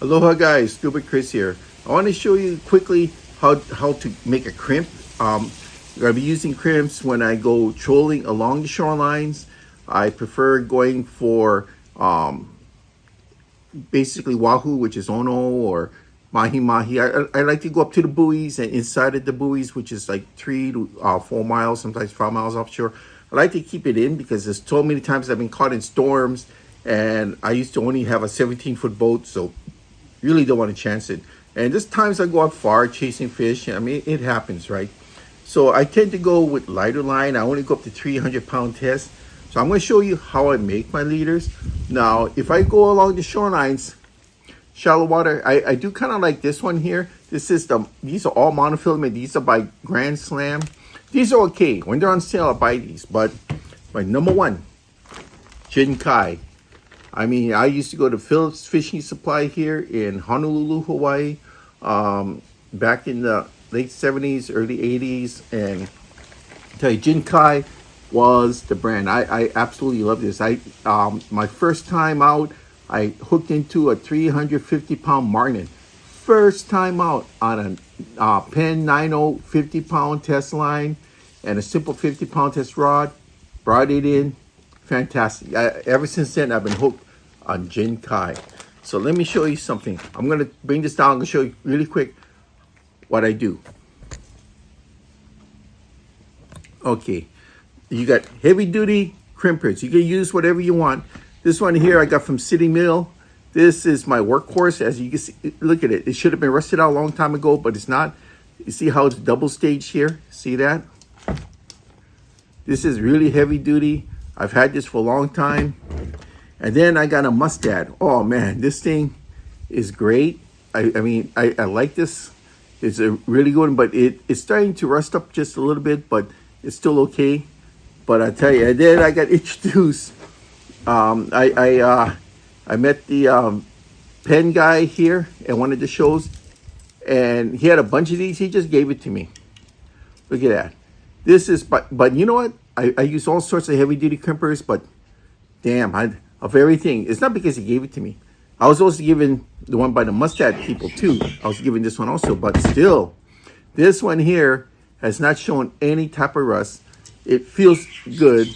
Aloha guys, Stupid Chris here. I want to show you quickly how to make a crimp. I'll be using crimps when I go trolling along the shorelines. I prefer going for basically wahoo, which is ono, or mahi mahi. I like to go up to the buoys and inside of the buoys, which is like 3 to 4 miles, sometimes 5 miles offshore. I like to keep it in because there's so many times I've been caught in storms, and I used to only have a 17-foot boat, so really don't want to chance it. And there's times I go out far chasing fish. I mean, it happens, right? So I tend to go with lighter line. I only go up to 300-pound test. So I'm going to show you how I make my leaders. Now, if I go along the shorelines, shallow water, I do kind of like this one here. These are all monofilament. These are by Grand Slam. These are okay. When they're on sale, I buy these. But my number one, Jinkai. I mean, I used to go to Phillips Fishing Supply here in Honolulu, Hawaii, back in the late 70s, early 80s. And I tell you, Jinkai was the brand. I absolutely love this. My first time out, I hooked into a 350-pound marlin. First time out on a Penn 90 50-pound test line and a simple 50-pound test rod. Brought it in. Fantastic. Ever since then, I've been hooked on Jinkai. So let me show you something. I'm going to bring this down and show you really quick what I do. Okay. You got heavy duty crimpers. You can use whatever you want. This one here I got from City Mill. This is my workhorse. As you can see, look at it. It should have been rusted out a long time ago, but it's not. You see how it's double staged here? See that? This is really heavy duty. I've had this for a long time. And then I got a Mustad. Oh man, this thing is great. I mean, I like this. It's a really good one, but it's starting to rust up just a little bit, but it's still okay. But I tell you, and then I got introduced. I met the pen guy here at one of the shows, and he had a bunch of these. He just gave it to me. Look at that. This is, but you know what? I use all sorts of heavy duty crimpers, but damn, of everything. It's not because he gave it to me. I was also given the one by the Mustad people too. I was given this one also, but still, this one here has not shown any type of rust. It feels good.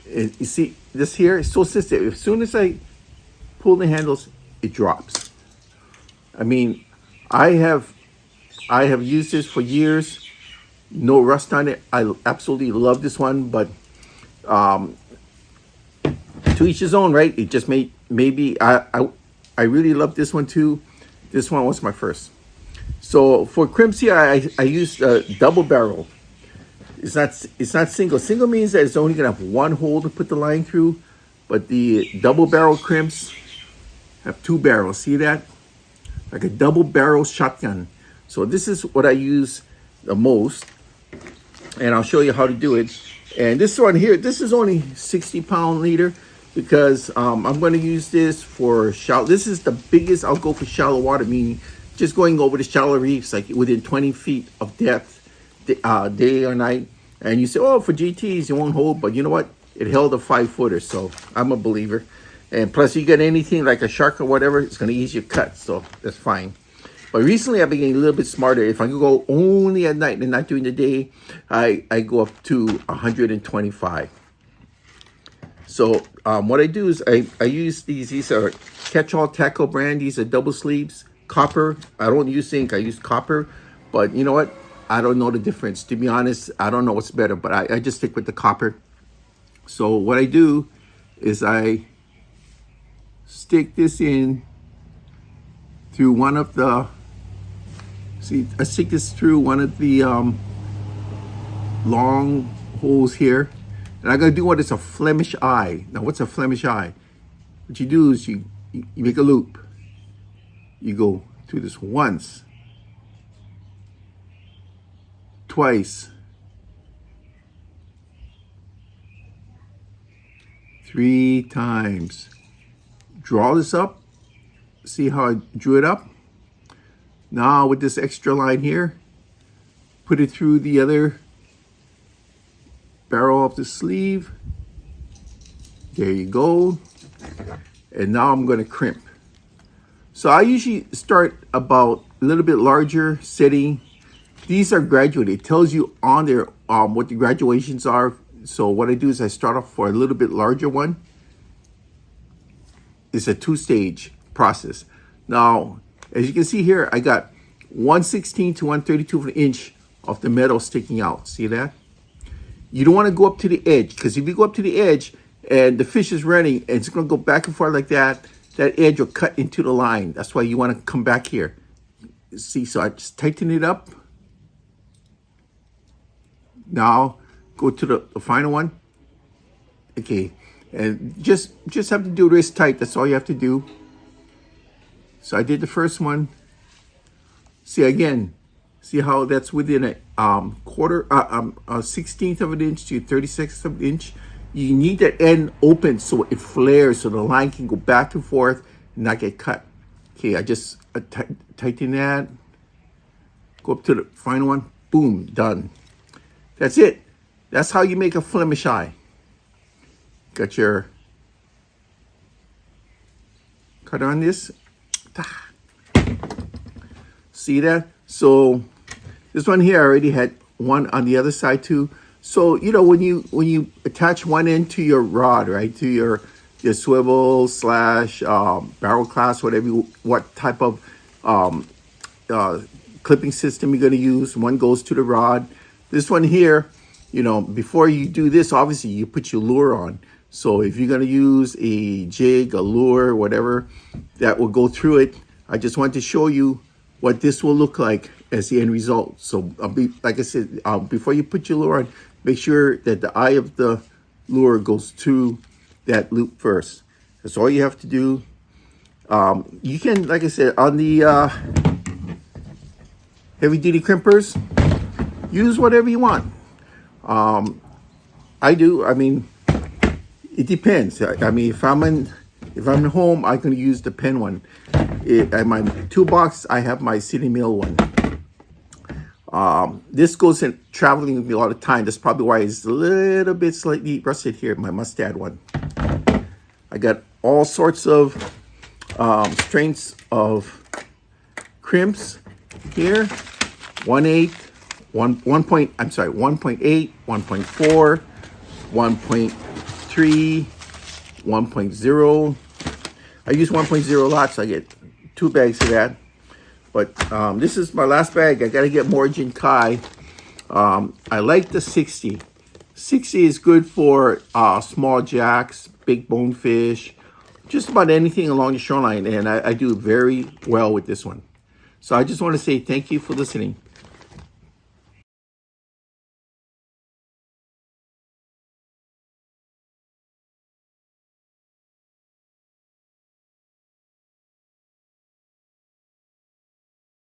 You see, this here is so sensitive. As soon as I pull the handles, it drops. I mean, I have used this for years. No rust on it. I absolutely love this one, but to each his own, right? It just maybe I really love this one too. This one was my first. So for crimps here, I used a double barrel. It's not single. Single means that it's only gonna have one hole to put the line through, but the double barrel crimps have 2 barrels. See that? Like a double barrel shotgun. So this is what I use the most, and I'll show you how to do it. And this one here, this is only 60-pound leader because I'm going to use this for shallow. This is the biggest I'll go for shallow water, meaning just going over the shallow reefs, like within 20 feet of depth, day or night. And you say, oh, for GTs, it won't hold, but you know what? It held a 5-footer, so I'm a believer. And plus, you get anything like a shark or whatever, it's going to ease your cut, so that's fine. But recently, I've been getting a little bit smarter. If I can go only at night and not during the day, I go up to 125. So what I do is I use these. These are Catch-All Tackle brand. These are double sleeves, copper. I don't use zinc. I use copper. But you know what? I don't know the difference. To be honest, I don't know what's better. But I just stick with the copper. So what I do is I stick this in through one of the, I stick this through one of the long holes here. And I'm going to do what is a Flemish eye. Now, what's a Flemish eye? What you do is you make a loop. You go through this once, twice, 3 times. Draw this up. See how I drew it up? Now with this extra line here, put it through the other barrel of the sleeve. There you go. And now I'm going to crimp. So I usually start about a little bit larger setting. These are graduated. It tells you on there what the graduations are. So what I do is I start off for a little bit larger one. It's a 2-stage process. Now, as you can see here, I got 1/16 to 1/32 of an inch of the metal sticking out. See that? You don't want to go up to the edge, because if you go up to the edge and the fish is running and it's going to go back and forth like that, that edge will cut into the line. That's why you want to come back here. See, so I just tighten it up. Now go to the final one. Okay, and just have to do this tight. That's all you have to do. So I did the first one. See again, see how that's within a 1/16 of an inch to 36th of an inch. You need that end open so it flares, so the line can go back and forth and not get cut. Okay, I just tighten that. Go up to the final one. Boom, done. That's it. That's how you make a Flemish eye. Got your cut on this. See that? So this one here, I already had one on the other side too. So you know, when you attach one end to your rod, right, to your swivel / barrel clasp, what type of clipping system you're going to use. One goes to the rod. This one here, you know, before you do this, obviously you put your lure on. So if you're going to use a jig, a lure, whatever, that will go through it. I just wanted to show you what this will look like as the end result. So like I said, before you put your lure on, make sure that the eye of the lure goes through that loop first. That's all you have to do. You can, like I said, on the heavy duty crimpers, use whatever you want. I do. I mean, it depends. I mean, if I'm at home, I can use the pen one. At my toolbox, I have my City Mill one. This goes in traveling with me all the time. That's probably why it's a little bit slightly rusted here. My Mustad one. I got all sorts of strengths of crimps here. 1.8, 1.8, 1.4, 1.3, 1.0. I use 1.0 a lot, so I get 2 bags of that. But this is my last bag. I got to get more Jinkai. I like the 60. 60 is good for small jacks, big bonefish, just about anything along the shoreline. And I do very well with this one. So I just want to say thank you for listening.